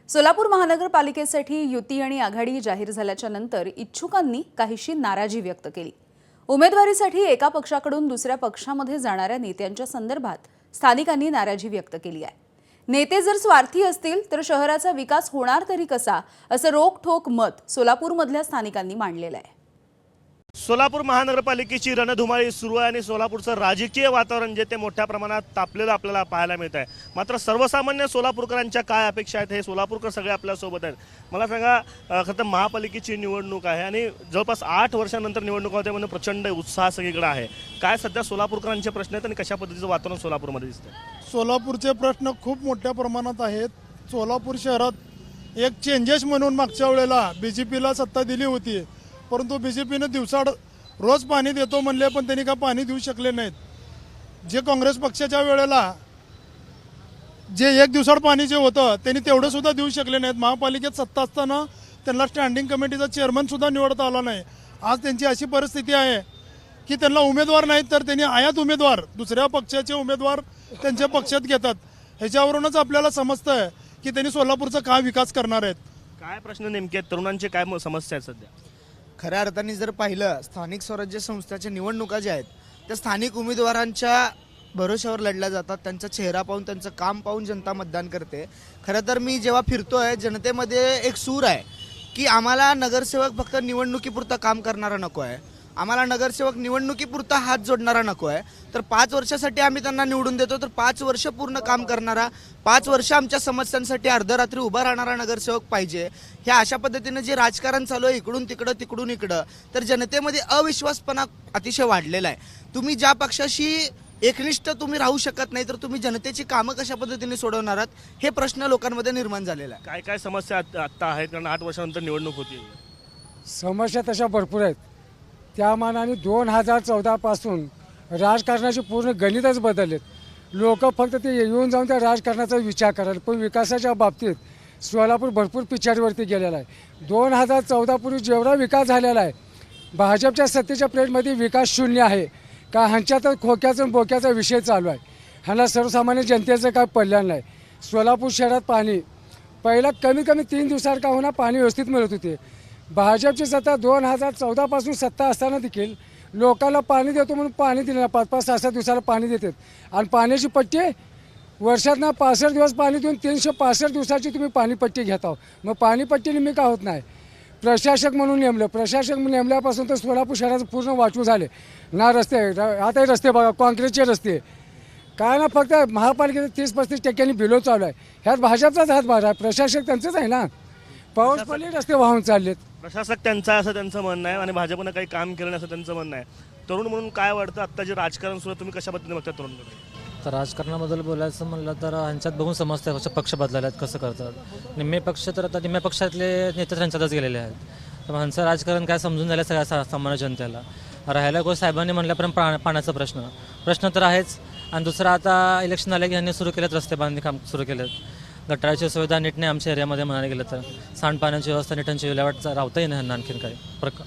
सोलापूर महानगरपालिकेसाठी युती आणि आघाडी जाहीर झाल्याच्या नंतर इच्छुकांनी काहीशी नाराजी व्यक्त केली। उमेदवारीसाठी एका पक्षाकडून दुसऱ्या पक्षामध्ये जाणाऱ्या नेत्यांच्या संदर्भात स्थानिकांनी नाराजी व्यक्त केली आहे। नेते जर स्वार्थी असतील तर शहराचा विकास होणार तरी कसा, असं रोखठोक मत सोलापूरमधल्या स्थानिकांनी मांडलेलं आहे। सोलापूर महानगरपालिकेची रणधुमाळी सुरू आहे आणि सोलापूरचं राजकीय वातावरण जे ते मोठ्या प्रमाणात तापलेलं आपल्याला पाहायला मिळत आहे। मात्र सर्वसामान्य सोलापूरकरांच्या काय अपेक्षा आहेत हे सोलापूरकर सगळे आपल्यासोबत आहेत। मला सांगा, खरं तर महापालिकेची निवडणूक आहे आणि जवळपास 8 वर्षांनंतर निवडणूक होते म्हणून प्रचंड उत्साह सगळीकडे आहे। काय सध्या सोलापूरकरांचे प्रश्न आहेत आणि कशा पद्धतीचं वातावरण सोलापूरमध्ये दिसतंय? सोलापूरचे प्रश्न खूप मोठ्या प्रमाणात आहेत। सोलापूर शहरात एक चेंजेस म्हणून मागच्या वेळेला बीजेपीला सत्ता दिली होती, परंतु बीजेपीने दिवसाड रोज पाणी देतो म्हणले पण त्यांनी का पाणी देऊ शकले नाहीत। जे काँग्रेस पक्षाच्या वेळेला जे एक दिवसाड पाणी जे होतं त्यांनी तेवढं सुद्धा देऊ शकले नाहीत। महापालिकेत सत्ता असताना त्यांना स्टँडिंग कमिटीचा चेअरमन सुद्धा निवडता आला नाही। आज त्यांची अशी परिस्थिती आहे की त्यांना उमेदवार नाहीत तर त्यांनी आयात उमेदवार, दुसऱ्या पक्षाचे उमेदवार त्यांच्या पक्षात घेतात। ह्याच्यावरूनच आपल्याला समजतं की त्यांनी सोलापूरचा काय विकास करणार आहेत। काय प्रश्न नेमके आहेत, तरुणांचे काय समस्या आहेत सध्या? खऱ्या अर्थाने जर पाहिलं, स्थानिक स्वराज्य संस्थांच्या निवडणुका ज्या आहेत त्या स्थानिक उमेदवारांच्या भरोश्यावर लढल्या जातात। त्यांचा चेहरा पाहून, त्यांचं काम पाहून जनता मतदान करते। खरं तर मी जेव्हा फिरतोय जनतेमध्ये एक सूर आहे की आम्हाला नगरसेवक फक्त निवडणुकीपुरतं काम करणारा नको आहे, आम्हाला नगरसेवक निवडणुकीपुरता हात जोडणारा नको आहे। तर 5 वर्षासाठी आम्ही त्यांना निवडून देतो, तर 5 वर्ष पूर्ण काम करणारा, 5 वर्ष आमच्या समस्यांसाठी अर्धरात्री उभा राहणारा नगरसेवक पाहिजे। ह्या अशा पद्धतीने जे राजकारण चालू आहे इकडून तिकडं तिकडून इकडं, तर जनतेमध्ये अविश्वासपणा अतिशय वाढलेला आहे। तुम्ही ज्या पक्षाशी एकनिष्ठ तुम्ही राहू शकत नाही तर तुम्ही जनतेची कामं कशा पद्धतीने सोडवणार आहात, हे प्रश्न लोकांमध्ये निर्माण झालेला आहे। काय काय समस्या आत्ता आहेत, कारण 8 वर्षानंतर निवडणूक होती? समस्या तशा भरपूर आहेत। त्या मानाने 2014 पासून राजकारणाचे पूर्ण गणितच बदललेत। लोक फक्त ते येऊन जाऊन त्या राजकारणाचा विचार करायला, पण विकासाच्या बाबतीत सोलापूर भरपूर पिछाडीवरती गेलेला आहे। 2014 पूर्वी जेवढा विकास झालेला आहे, भाजपच्या सत्तेच्या पिरियडमध्ये विकास शून्य आहे का? ह्यांच्यात खोक्याचा बोक्याचा विषय चालू आहे। ह्यांना सर्वसामान्य जनतेचं काय पडलं नाही। सोलापूर शहरात पाणी पहिला कमीत कमी 3 दिवसात का होणार पाणी व्यवस्थित मिळत होते। भाजपची सत्ता 2014 पासून सत्ता असताना देखील लोकांना पाणी देतो म्हणून पाणी दिलं, 5-5, 6-6 दिवसाला पाणी देतात आणि पाण्याची पट्टी वर्षातनं 65 दिवस पाणी देऊन 365 दिवसाची तुम्ही पाणीपट्टी घेता। मग पाणीपट्टी नेहमी का होत नाही? प्रशासक म्हणून नेमलं, प्रशासक नेमल्यापासून तर सोलापूर शहराचं पूर्ण वाटू झाले ना। रस्ते आता रस्ते बघा, काँक्रीटचे रस्ते काय ना, फक्त महापालिकेचं 30-35% बिलो चालू आहे। ह्यात भाजपचाच हातभार आहे, प्रशासक त्यांचंच आहे ना। पाऊस पडले रस्ते वाहून चाललेत। प्रशासक त्यांचा असं त्यांचं म्हणणं आहे आणि भाजपनं काही काम केलं नाही असं त्यांचं म्हणणं आहे। तरुण म्हणून काय वाटतं, आत्ता जे राजकारण सुरू आहे तुम्ही कशा पद्धतीने बघता तरुणकडे? तर राजकारणाबद्दल बोलायचं म्हणलं तर ह्यांच्यात बघून समजतं कसं पक्ष बदलाले आहेत, कसं करतात। निम्मे पक्ष तर आता निम्म्या पक्षातले नेते ह्यांच्यातच गेलेले आहेत, तर ह्यांचं राजकारण काय समजून झालं सगळ्या सामान्य जनतेला। राहायला गोष्ट साहेबांनी म्हटल्यापर्यंत पाण्याचा प्रश्न तर आहेच। आणि दुसरा आता इलेक्शन आले की ह्यांनी सुरू केलेत रस्ते बांधणी काम सुरू केलेत। गटाराची सुविधा नीट नाही आमच्या एरियामध्ये म्हणायला गेलं तर, सांडपाण्याची व्यवस्था नीटांची विल्हेवाट राहता येईल ह्यांना आणखीन काही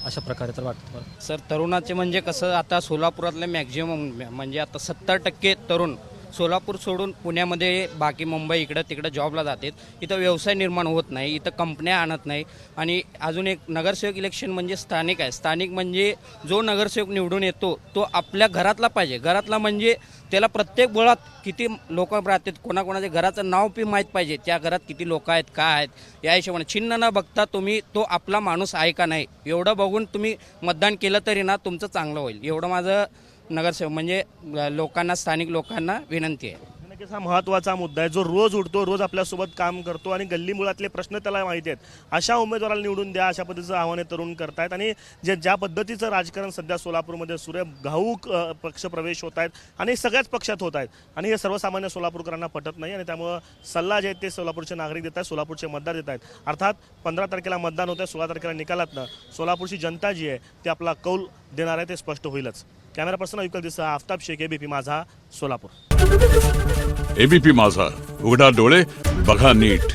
अशा प्रकारे तर वाटतं मला। सर, तरुणाचे म्हणजे कसं, आता सोलापुरातले मॅक्झिमम म्हणजे आता 70% तरुण सोलापूर सोडून पुण्यामध्ये बाकी मुंबई इकडं तिकडं जॉबला जातात। इथं व्यवसाय निर्माण होत नाही, इथं कंपन्या आणत नाही। आणि अजून एक नगरसेवक इलेक्शन म्हणजे स्थानिक आहे। स्थानिक म्हणजे जो नगरसेवक निवडून येतो तो आपल्या घरातला पाहिजे। घरातला म्हणजे त्याला प्रत्येक बळात किती लोक राहतात, कोणाकोणाच्या घराचं नाव पी माहीत पाहिजे, त्या घरात किती लोक आहेत, काय आहेत, या हिशोबाने चिन्ह न बघता तुम्ही तो आपला माणूस आहे का नाही एवढं बघून तुम्ही मतदान केलं तरी ना तुमचं चांगलं होईल, एवढं माझं नगरसेवक म्हणजे लोकांना, स्थानिक लोकांना विनंती आहे। नक्कीच हा महत्त्वाचा मुद्दा आहे, जो रोज उठतो, रोज आपल्यासोबत काम करतो आणि गल्ली मुळातले प्रश्न त्याला माहिती आहेत। अशा उमेदवाराला निवडून द्या, अशा पद्धतीचं आव्हाने तरुण करतायत। आणि ज्या पद्धतीचं राजकारण सध्या सोलापूरमध्ये सुरू आहे, घाऊक पक्षप्रवेश होत आहेत आणि सगळ्याच पक्षात होत आहेत आणि हे सर्वसामान्य सोलापूरकरांना पटत नाही। आणि त्यामुळं सल्ला जे आहेत ते सोलापूरचे नागरिक देत आहेत, सोलापूरचे मतदार देत आहेत। अर्थात 15 तारखेला मतदान होतं आहे, 16 तारखेला निकालातनं सोलापूरची जनता जी आहे ती आपला कौल देणार आहे, ते स्पष्ट होईलच। कॅमेरा पर्सन अयुक्ल दिसा, आफताब शेख, एबीपी माझा, सोलापूर। एबीपी माझा, उघडा डोळे बघा नीट।